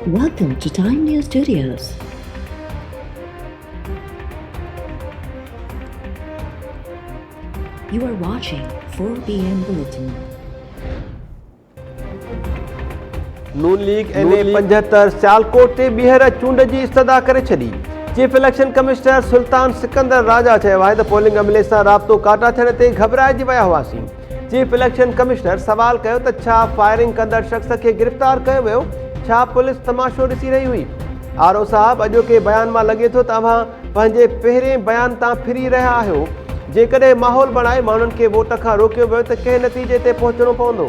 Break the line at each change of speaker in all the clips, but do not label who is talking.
Welcome to Time News Studios. You are watching 4 p.m. Bulletin.
Noon league एने 75 सियालकोट ते ॿीहर चूंड जी इस्तदा करे छॾी। चीफ इलेक्शन कमिश्नर सुल्तान सिकंदर राजा चयो आहे त पोलिंग अमले सां राब्तो काटा थियण ते घबराइजी विया हुआसीं। चीफ इलेक्शन कमिश्नर सवाल कयो त छा फायरिंग कंदड़ शख़्स खे गिरफ़्तार कयो वियो, छा पुलिस तमाशो ॾिसी रही हुई। आरओ साहब अॼोके बयान मां लॻे थो तव्हां पंहिंजे पहिरें बयान तां फिरी रहिया आहियो। जेकॾहिं माहौल बणाए माण्हुनि खे वोट खां रोकियो वियो त कंहिं नतीजे ते पहुचणो पवंदो।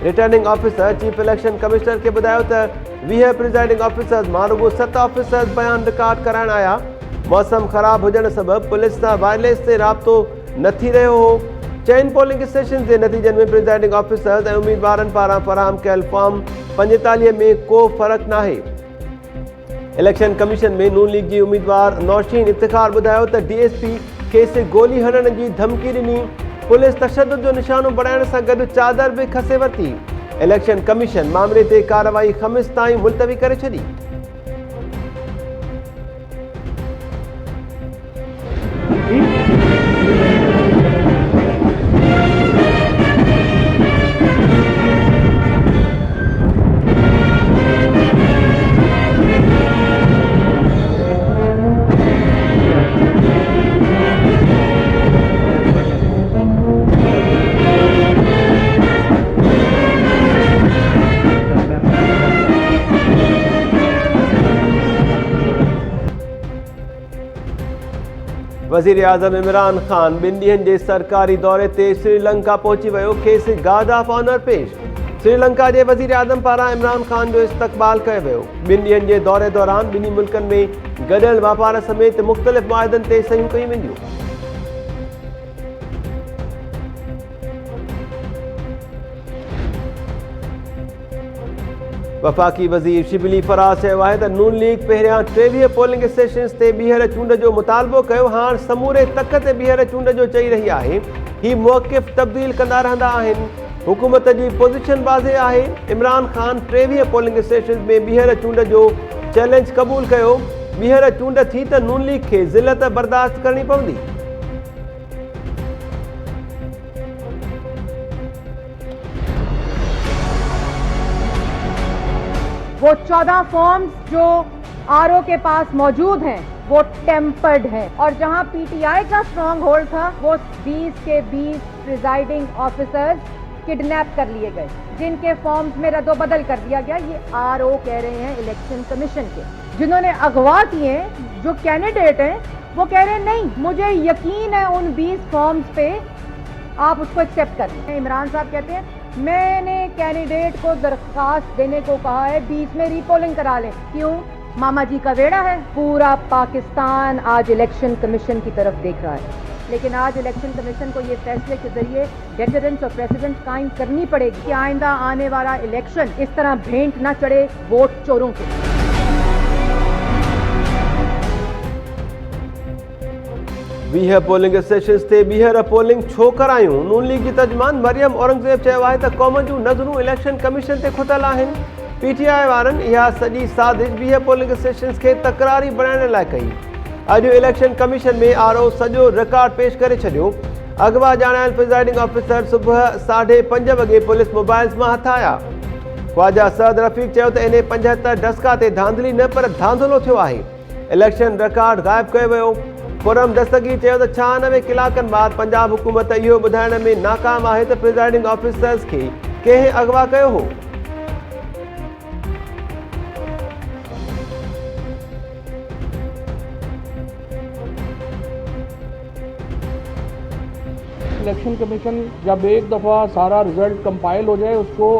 Returning officer chief election commissioner के ॿुधायो त 20 प्रिजाइडिंग ऑफिसर्स मां रुगो 7 ऑफिसर्स बयान रिकॉर्ड कराइण आया। मौसम ख़राब हुजण सबबि पुलिस सां वायरलेस ते राब्तो न थी रहियो हो। चइनि पोलिंग स्टेशन जे नतीजनि में प्रिजाइडिंग ऑफिसर्स ऐं उम्मीदवारनि पारां फराहम कयल फॉर्म 45 में को फ़र्क़ु नाहे। इलेक्शन कमीशन में नून लीग जी उम्मीदवार नौशीन इफ्तिखार ॿुधायो त डीएसपी खेसि गोली हणण जी धमकी ॾिनी। पुलिस तशद्दुद जो निशानो बणाइण सां गॾु चादर बि खसे वरिती। इलेक्शन कमीशन मामले ते कार्रवाई ख़मीस ताईं मुलतवी करे छॾी। वज़ीर आज़म इमरान ख़ान 2 ॾींहनि जे सरकारी दौरे ते श्रीलंका पहुची वियो। खेसि गार्ड ऑफ ऑनर पेश। श्रीलंका जे वज़ीर आज़म पारां इमरान ख़ान जो इस्तक़बाल कयो वियो। 2 ॾींहनि जे दौरे दौरान ॿिन्ही मुल्कनि में गॾियल वापार समेत मुख़्तलिफ़ मुआहदनि ते सयूं कयूं वेंदियूं। वफ़ाक़ी वज़ीर शिबली फराज़ चयो आहे त नून लीग पहिरियां 23 पोलिंग स्टेशन्स ते ॿीहर चूंड जो मुतालबो कयो, हाणे समूरे तक ते ॿीहर चूंड जो चई रही आहे। ही मौक़िफ़ तब्दील कंदा रहंदा आहिनि। हुकूमत जी पोज़ीशन वाज़े आहे। इमरान ख़ान 23 पोलिंग स्टेशन में ॿीहर चूंड जो चैलेंज क़बूल कयो। ॿीहर चूंड थी त नून लीग खे ज़िलत बर्दाश्त करणी पवंदी।
वो 14 फॉर्म्स जो आरओ के पास मौजूद हैं वो टेम्पर्ड हैं और जहां पीटीआई का स्ट्रॉन्ग होल्ड था वो 20 के 20 प्रिजाइडिंग ऑफिसर्स किडनैप कर लिए गए, जिनके फॉर्म्स में रद्दोबदल कर दिया गया। ये आरओ कह रहे हैं इलेक्शन कमीशन के, जिन्होंने अगवा किए जो कैंडिडेट हैं वो कह रहे हैं नहीं, मुझे यकीन है उन 20 फॉर्म्स पे आप उसको एक्सेप्ट कर लें। इमरान साहब कहते हैं मैंने कैंडिडेट को दरख्वास्त देने को कहा है, 20 में रीपोलिंग करा लें। क्यों? मामा जी का बेड़ा है। पूरा पाकिस्तान आज इलेक्शन कमीशन की तरफ देख रहा है, लेकिन आज इलेक्शन कमीशन को ये फैसले के जरिए डेटरेंस और प्रेसिडेंट कायम करनी पड़ेगी कि आइंदा आने वाला इलेक्शन इस तरह भेंट ना चढ़े वोट चोरों के।
20 पोलिंग स्टेशन्स ते ॿीहर पोलिंग छो करायूं? नून लीग जी तर्जुमान मरियम औरंगज़ेब चयो आहे त क़ौम जूं नज़रूं इलेक्शन कमीशन ते खुटल आहिनि। पीटीआई वारनि इहा सॼी साज़िश 20 पोलिंग स्टेशन्स खे तकरारी बणाइण लाइ कई। अॼु इलेक्शन कमीशन में आरओ सॼो रिकॉर्ड पेश करे छॾियो। अगवा ॼाणायल प्रिजाइडिंग ऑफिसर सुबुह 5:30 वॻे पुलिस मोबाइल्स मां हथ आया। ख्वाजा सद रफ़ीक चयो त इन 75 डस्का ते धांधली न पर धांधलो थियो आहे। इलेक्शन रिकॉर्ड ग़ाइब कयो वियो। खुरम दस्तगीर चयो त 96 कलाकनि बाद पंजाब हुकूमत इहो ॿुधाइण में नाकाम आहे त प्रिजाइडिंग ऑफिसर्स खे कंहिं अगवा कयो हो।
इलेक्शन कमीशन जब एक दफ़ा सारा रिजल्ट कंपाइल हो जाए उसको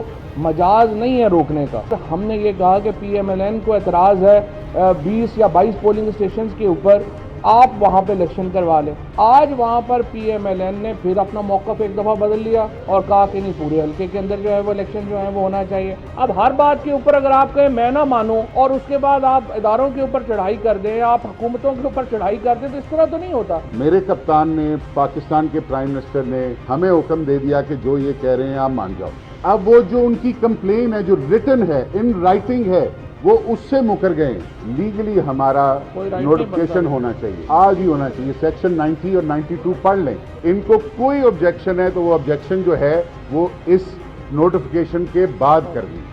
मजाज नहीं है रोकने का। तो हमने ये कहा कि पीएमएलएन को एतराज़ है 20 या 22 पोलिंग स्टेशन के ऊपर, आप वहाँ पे इलेक्शन करवा लें। आज वहाँ पर पीएमएलएन ने फिर अपना मौक़िफ़ एक दफ़ा बदल लिया और कहा कि नहीं, पूरे हल्के के अंदर जो है वो इलेक्शन जो है वो होना चाहिए। अब हर बात के ऊपर अगर आप कहें मैं ना मानूं और उसके बाद आप इदारों के ऊपर चढ़ाई कर दें, आप हुकूमतों के ऊपर चढ़ाई कर दें, तो इस तरह तो नहीं होता।
मेरे कप्तान ने, पाकिस्तान के प्राइम मिनिस्टर ने हमें हुक्म दे दिया कि जो ये कह रहे हैं आप मान जाओ। अब वो जो उनकी कंप्लेन है, जो रिटन है, इन राइटिंग है, वो उससे मुकर गए। लीगली हमारा
कोई right नहीं
नोटिफिकेशन
बनता।
होना चाहिए, आज ही होना चाहिए। सेक्शन 90 और 92 पढ़ लें। इनको कोई ऑब्जेक्शन है तो वो ऑब्जेक्शन जो है वो इस नोटिफिकेशन के बाद कर दी।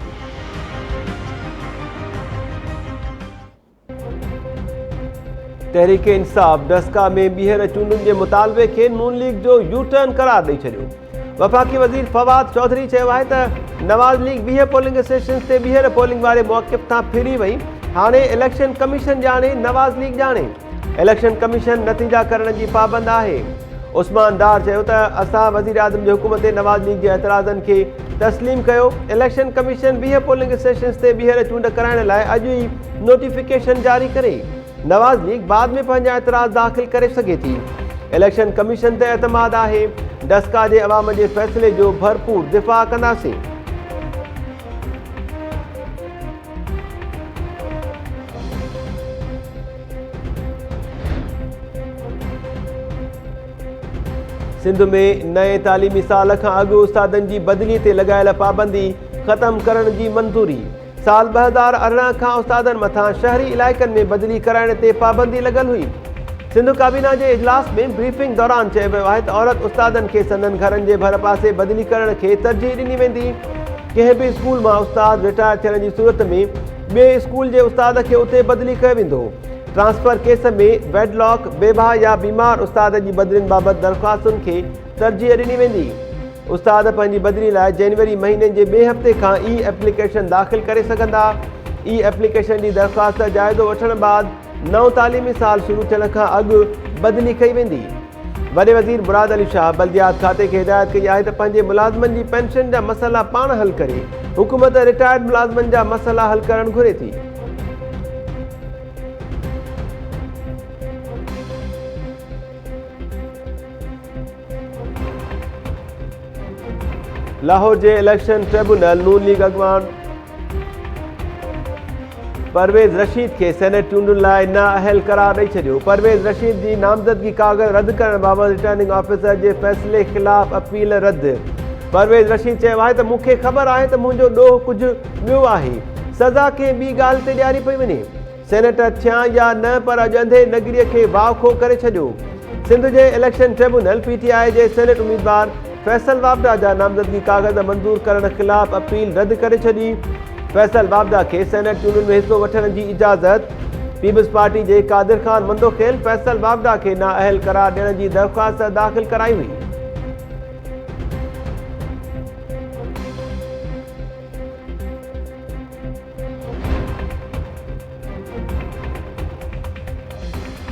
तहरीक इंसाफ डस्का में ॿीहर चूंडुनि जे मुतालबे खे नून लीग जो यू टर्न करार ॾेई छॾियो। वफ़ाक़ी वज़ीर फवाद चौधरी चयो आहे त नवाज़ लीग 20 पोलिंग स्टेशन्स ते ॿीहर पोलिंग वारे मौक़िफ़ तां फिरी वई। हाणे इलेक्शन कमीशन ॼाणे, नवाज़ लीग ॼाणे। इलेक्शन कमीशन नतीजा करण जी पाबंद आहे। उस्मान डार चयो त असां वज़ीर आज़म जी हुकूमत नवाज़ लीग जे एतिराज़नि खे तस्लीम कयो। इलेक्शन कमीशन 20 पोलिंग स्टेशन्स ते ॿीहर चूंड कराइण लाइ अॼु ई नोटिफिकेशन जारी करे। नवाज़ लीग बाद में पंहिंजा एतिराज़ दाख़िल करे सघे थी। इलेक्शन कमीशन ते एतमाद आहे। डस्का जे अवाम जे फ़ैसिले जो भरपूर दिफ़ा कंदासीं। सिंध में नए तालीमी साल खां अॻु उस्तादनि जी बदिली ते लॻायल पाबंदी ख़तम करण जी मंज़ूरी। साल 2018 खां उस्तादनि मथां शहरी इलाइक़नि में बदिली कराइण ते पाबंदी लॻल हुई। सिंध काबीना जे इजलास में ब्रीफिंग दौरान चयो वियो आहे त औरत उस्तादनि खे संदनि घरनि जे भर पासे बदिली करण खे तरजीह ॾिनी वेंदी। कंहिं बि स्कूल मां उस्ताद रिटायर थियण जी सूरत में ॿिए स्कूल जे उस्ताद खे उते बदिली कयो वेंदो। ट्रांसफर केस में वेडलॉक, बेभा या बीमार उस्ताद जी बदिलियुनि बाबति दरख़्वास्तुनि खे तरजीह ॾिनी वेंदी। उस्ताद पंहिंजी बदिली लाइ जनवरी महीने जे ॿिए हफ़्ते खां ई एप्लीकेशन दाख़िल करे सघंदा। ई एप्लीकेशन जी दरख़्वास्त जाइज़ो वठण बैदि नओं तालीमी साल शुरू थियण खां अॻु बदिली कई वेंदी। वॾे वज़ीर मुराद अली शाह बल्दियात खाते खे हिदायत कई आहे त पंहिंजे मुलाज़िमनि जी पेंशन जा मसइला पाण हल करे हुकूमत रिटायर्ड मुलाज़िमनि जा मसइला हल करणु घुरे थी। लाहौर जे इलेक्शन ट्रिब्यूनल नून लीग अॻवान परवेज़ रशीद खे सेनेट चूंडुनि लाइ नाअहल करार ॾेई छॾियो। परवेज़ रशीद जी नामज़दगी काग़ज़ रद्द करण बाबति रिटर्निंग ऑफिसर जे फ़ैसिले ख़िलाफ़ अपील रद्द। परवेज़ रशीद चयो आहे त मूंखे ख़बर आहे त मुंहिंजो ॾोह कुझु ॿियो आहे। सज़ा कंहिं ॿी ॻाल्हि ते ॾियारी पई वञे। सेनेटर थियां या न, पर अॼंधे नगरीअ खे वाखो करे छॾियो। सिंध जे इलेक्शन ट्रिब्यूनल PTI जे सेनेट उम्मीदवार फैसल वाबडा जा नामज़दगी काग़ज़ मंज़ूर करण ख़िलाफ़ अपील रद्द करे छॾी। फैसल वाबडा खे सेनेट चूंडुनि में हिसो वठण जी इजाज़त। पीपल्स पार्टी जे कादिर ख़ान मंदोखेल फैसल वाबडा खे नाअहल करार ॾियण जी दरख़्वास्त दाख़िल कराई हुई।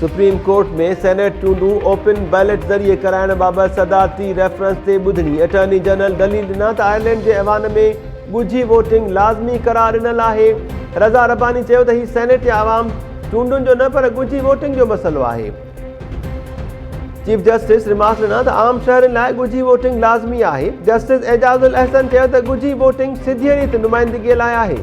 सुप्रीम कोर्ट में सेनेट चूंडूं ओपन बैलेट ज़रिए कराइण बाबति सदारती रेफरेंस ते ॿुधणी। अटॉर्नी जनरल दलील ॾिना त आयरलैंड जे ऐवान में ॻुझी वोटिंग लाज़मी करार ॾिनल आहे। रज़ा रब्बानी चयो त हीउ सेनेट या आवाम चूंडुनि जो न, पर ॻुझी वोटिंग जो मसइलो आहे। चीफ जस्टिस रिमार्क ॾिना त आम शहरनि लाइ ॻुझी वोटिंग लाज़मी आहे। जस्टिस एजाज़ुल अहसन चयो त ॻुझी वोटिंग सिधीअ रीति नुमाइंदगीअ लाइ आहे।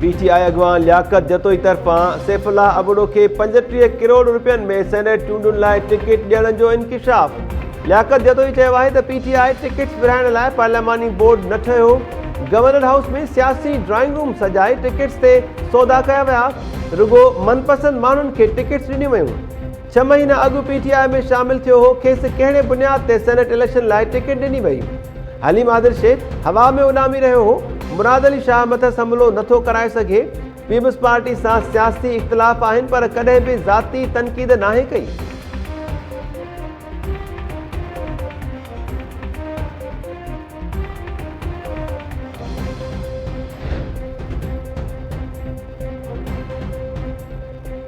PTI अॻवान लियाकत जतोई तरफ़ां सैफुल्लाह अबड़ो खे 35 करोड़ रुपयनि में सेनेट चूंडुनि लाइ टिकट ॾियण जो इंकिशाफ। लियाकत जतोई चयो आहे त PTI टिकट्स विराइण लाइ पार्लियामानी बोर्ड न ठहियो। गवर्नर हाउस में सियासी ड्राइंग रूम सजाए टिकट्स ते सौदा कया विया। रुगो मनपसंद माण्हुनि खे टिकट्स ॾिनियूं वयूं। 6 महीना अॻु PTI में शामिल थियो हो। खेसि कहिड़े बुनियाद ते सेनेट इलेक्शन लाइ टिकट ॾिनी वई। हलीम आदिल शेख हवा में उॾामी रहियो हो। मुराद अली शाह मथस हमलो नथो कराए सघे। पीपल्स पार्टी सां सियासी इख़्तिलाफ़ आहिनि, पर कॾहिं बि ज़ाती तनक़ीद नाहे कई।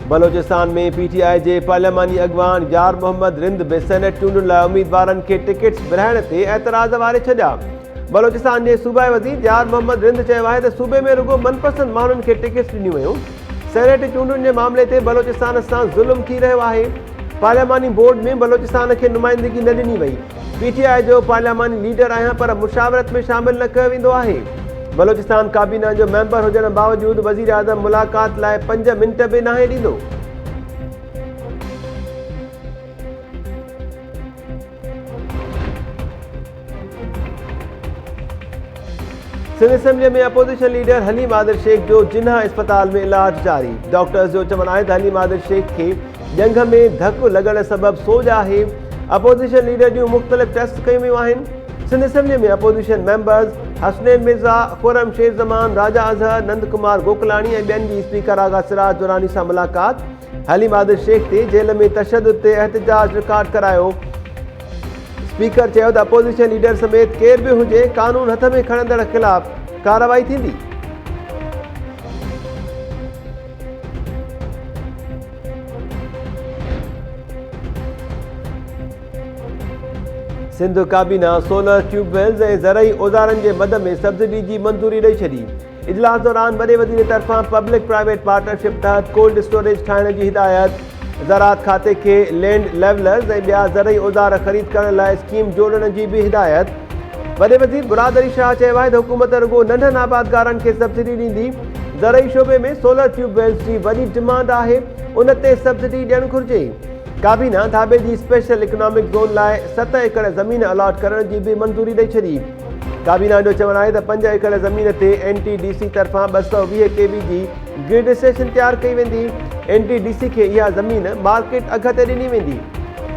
बलोचिस्तान में PTI जे पार्लियामानी अॻवान यार मोहम्मद रिंद बि सेनेट चूंडुनि लाइ उम्मीदवारनि खे टिकट्स विराइण ते एतिराज़ वारे छॾिया। बलोचिस्तान जे सूबाई वज़ीर यार मोहम्मद रिंद चयो आहे त सूबे में रुगो मनपसंद माण्हुनि खे टिकट्स ॾिनियूं वयूं। सेनेट चूंडुनि जे मामले ते बलोचिस्तान सां ज़ुल्म थी रहियो आहे। पार्लियामानी बोर्ड में बलोचिस्तान खे नुमाइंदगी न ॾिनी वई। PTI जो पार्लियामानी लीडर आहियां, पर मुशावरत में शामिल न कयो वेंदो आहे। बलोचिस्तान काबीना जो मेंबर हुजण बावजूद वज़ीर आज़म मुलाक़ात लाइ 5 मिंट भी नाहे ॾींदो। सिंध असेंबली में अपोजिशन लीडर हलीम आदिल शेख जो जिन्हा अस्पताल में इलाज जारी। डॉक्टर्स जो चवण आहे त हलीम आदिल शेख के जंग में धकु लगण सबब सोज आहे। अपोजिशन लीडर जूं मुख़्तलिफ़ टेस्ट कयूं वियूं आहिनि। सिंध असेंबली में अपोजिशन मेंबर्स हसनैन मिर्ज़ा, खुरम शेर ज़मान, राजा अज़हर, नंद कुमार गोकलाणी ऐं ॿियनि जी स्पीकर आगा सिराज दुरानी सां मुलाक़ात। हलीम आदिल शेख ते जेल में तशद्दुद ते एहतजाज रिकॉर्ड करायो। स्पीकर चयो त अपोजिशन लीडर समेत केर बि हुजे कानून हथ में खणंदड़ ख़िलाफ़ कार्रवाई थींदी। सिंध काबीना सोलर ट्यूबवेल्स ऐं ज़रई औज़ारनि जे मद में सब्सिडी जी मंज़ूरी ॾेई छॾी। इजलास दौरान वॾे वज़ीर तरफ़ां पब्लिक प्राइवेट पार्टनरशिप तहत कोल्ड स्टोरेज ठाहिण जी हिदायत। ज़राअत खाते के लैंड लेवलर्स ऐं ॿिया ज़रई औज़ार ख़रीद करण लाइ स्कीम जोड़ण जी बि हिदायत। वॾे वज़ीर बुरादरी शाह चयो आहे त हुकूमत रुॻो नंढनि आबादगारनि खे सब्सिडी ॾींदी। ज़रई शोबे में सोलर ट्यूबवेल्स जी वॾी डिमांड आहे, उन ते सब्सिडी ॾियणु घुरिजे। काबीना धाबे जी स्पेशल इकोनॉमिक ज़ोन लाइ 7 एकड़ ज़मीन अलॉट करण जी बि मंज़ूरी ॾेई छॾी। काबीना जो चवणु आहे त 5 एकड़ ज़मीन ते NTDC तरफ़ां 220 kV जी ग्रिड स्टेशन तयारु कई वेंदी। NTDC खे इहा ज़मीन मार्केट अघ ते ॾिनी वेंदी।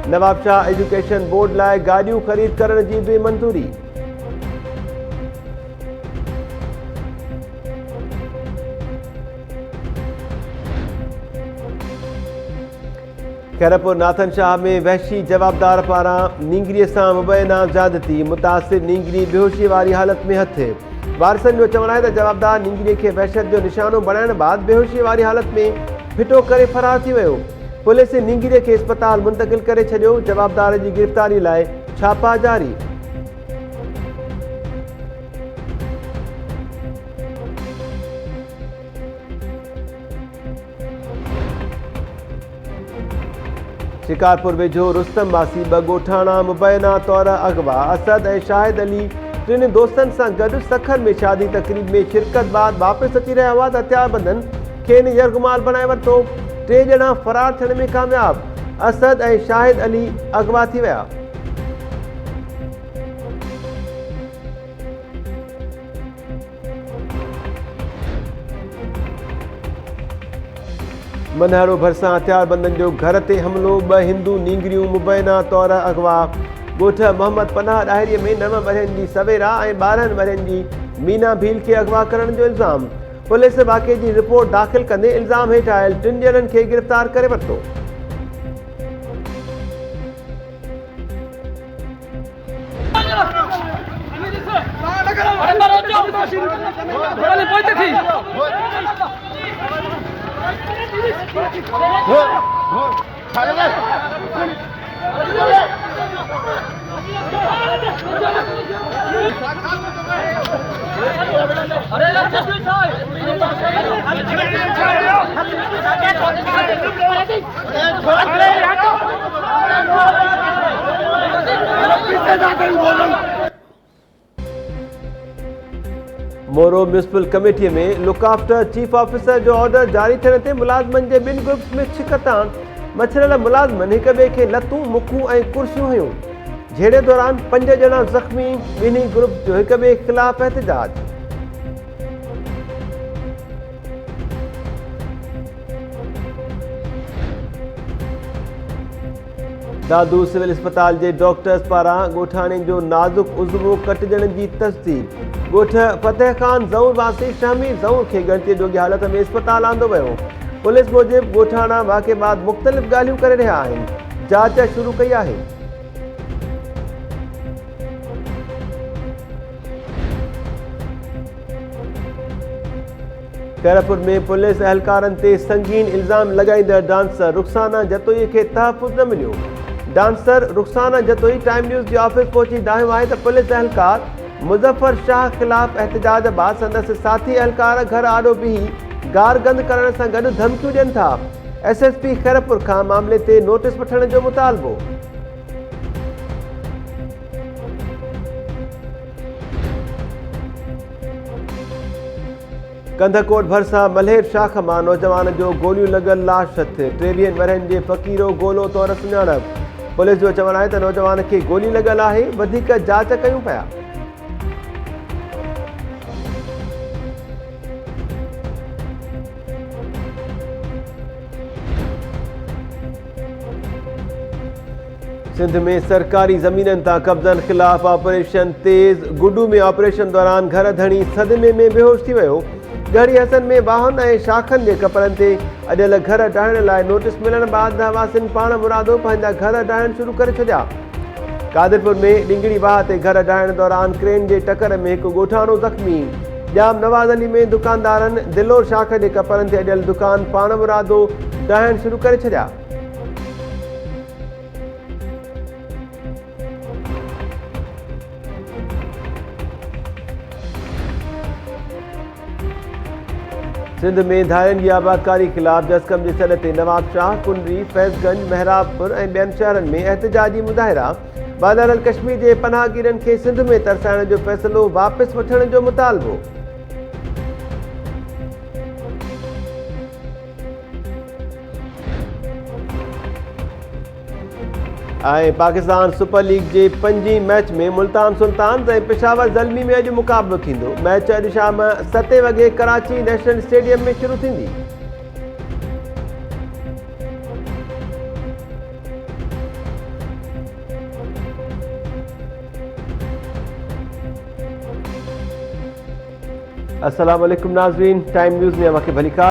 नवाब शाह एजुकेशन बोर्ड लाइ गाॾियूं ख़रीद करण जी बि मंज़ूरी। खैरपुर नाथन शाह में वहशी जवाबदार पारां नींगरीअ सां मुबैना ज़्यादती। मुतासिर नींगरी बेहोशी वारी हालत में हथ। वारसनि जो चवणु आहे त जवाबदार नींगरीअ खे वहशत जो निशानो बणाइण बाद बेहोशी वारी हालत में फिटो करे फरार थी वियो। पुलिस नींगरीअ खे अस्पताल मुंतक़िल करे छॾियो। जवाबदार जी गिरफ़्तारी लाइ छापा जारी। शिकारपुर वेझो रुस्तम वासी 2 ॻोठाणा मुबैना तौर अगवा। असद ऐं शाहिद अली 3 दोस्तनि सां गॾु सखन में शादी तकरीब में शिरकत बाद वापसि अची रहिया हुआ त हथियारबंदनि खेनि यरगुमाल बणाए वरितो। 3 ॼणा फरार थियण में कामयाब। असद ऐं शाहिद अली अगवा थी विया। मनहरो भरिसां हथियारबंदनि जो घर ते हमिलो। 2 हिंदू नींगरियूं मुबैना तौर अगवा। ॻोठ मोहम्मद पनाह ॾाहिरीअ में 9 वरहनि जी सवेरा ऐं 12 वरहनि जी मीना भील खे अगवा करण जो इल्ज़ाम। पुलिस वाक़े जी रिपोर्ट दाख़िल कंदे इल्ज़ाम हेठि आयल 3 ॼणनि खे गिरफ़्तार करे वरितो। मोरो म्यूनिसिपल कमेटी में लुक आफ्टर चीफ ऑफिसर जो ऑर्डर जारी थियण ते मुलाज़िमनि जे 2 ग्रुप्स में छिकताण। मछलियल मुलाज़िमनि हिक ॿिए खे लतूं, मुखूं ऐं कुर्सियूं हयूं। झेड़े दौरान 5 ॼणा ज़ख़्मी। 2 ग्रुप जो हिक ॿिए ख़िलाफ़ एहतजाज। दादू सिविल अस्पताल जे डॉक्टर्स पारां ॻोठाणे जो नाज़ुक उज़वो कटजण जी तस्दीक। ॻोठ फतेह खान ज़ऊर वासी शहमीर ज़ऊर खे ॻणितीअ जोगी हालत में अस्पताल आंदो वियो। पुलिस मूजिबि ॻोठाणा वाक़े बाद मुख़्तलिफ़ ॻाल्हियूं करे रहिया आहिनि। जांच शुरू कई आहे। खैरपुर में पुलिस अहलकारनि ते संगीन इल्ज़ाम लॻाईंदड़ डांसर रुख़साना जतोई खे तहफ़ुज़ न मिलियो। Dancer Rukhsana Jatoi Time News जे ऑफिस पहुची दाहियो आहे त पुलिस अहलकार मुज़फ़र शाह ख़िलाफ़ एहतजाज बाद संदसि साथी अहलकार घर आॾो बीही गार गंद करण सां गॾु धमकियूं ॾियनि था। SSP खैरपुर खां मामले ते नोटिस वठण जो मुतालबो। कंधकोट भरसा मल्हेर शाख मां नौजवान जो गोलियूं लॻल लाश हथ 23 वरनि जे फ़क़ीरो गोलो तौर सुञाणप पुलिस जो चवणु आहे त नौजवान खे गोली लॻल आहे वधीक जांच कयूं पिया। सिंध में सरकारी ज़मीननि तां कब्ज़नि ख़िलाफ़ ऑपरेशन तेज़ गुडू में ऑपरेशन दौरान घर धणी सदमे में बेहोश थी वियो। गढ़ी हसन में वाहन ऐं शाखनि जे कपड़नि ते अॼुकल्ह घर ढाहिण लाइ नोटिस मिलण बैदि रहवासियुनि पाण मुरादो पंहिंजा घर ढाहिण शुरू करे छॾिया। कादिरपुर में डिंगड़ी वाह ते घर ढाहिण दौरान क्रेन जे टकर में हिकु ॻोठाणो ज़ख़्मी। जाम नवाज़ अली में दुकानदारनि दिलोर शाख जे कपड़नि ते अॼुकल्ह दुकान पाण मुरादो ढाहिण शुरू करे छॾिया। सिंध में धारियुनि जी आबादकारी ख़िलाफ़ जसकम जे सॾ ते नवाब शाह कुंडरी फैज़गंज महराबपुर ऐं ॿियनि शहरनि में एहतिजाजी मुज़ाहिरा। बादल कश्मीर जे पनाहगीरनि खे सिंध में तरसाइण जो फ़ैसिलो वापसि वठण जो मुतालबो। ऐं पाकिस्तान सुपर लीग जे 5 मैच में मुल्तान सुल्तान ऐं पेशावर ज़ल्मी में अॼु मुक़ाबलो थींदो। मैच अॼु शाम 7 वॻे कराची नेशनल स्टेडियम में शुरू थींदी। अस्सलाम वालेकुम नाज़रीन, टाइम न्यूज़ में अवां खे भली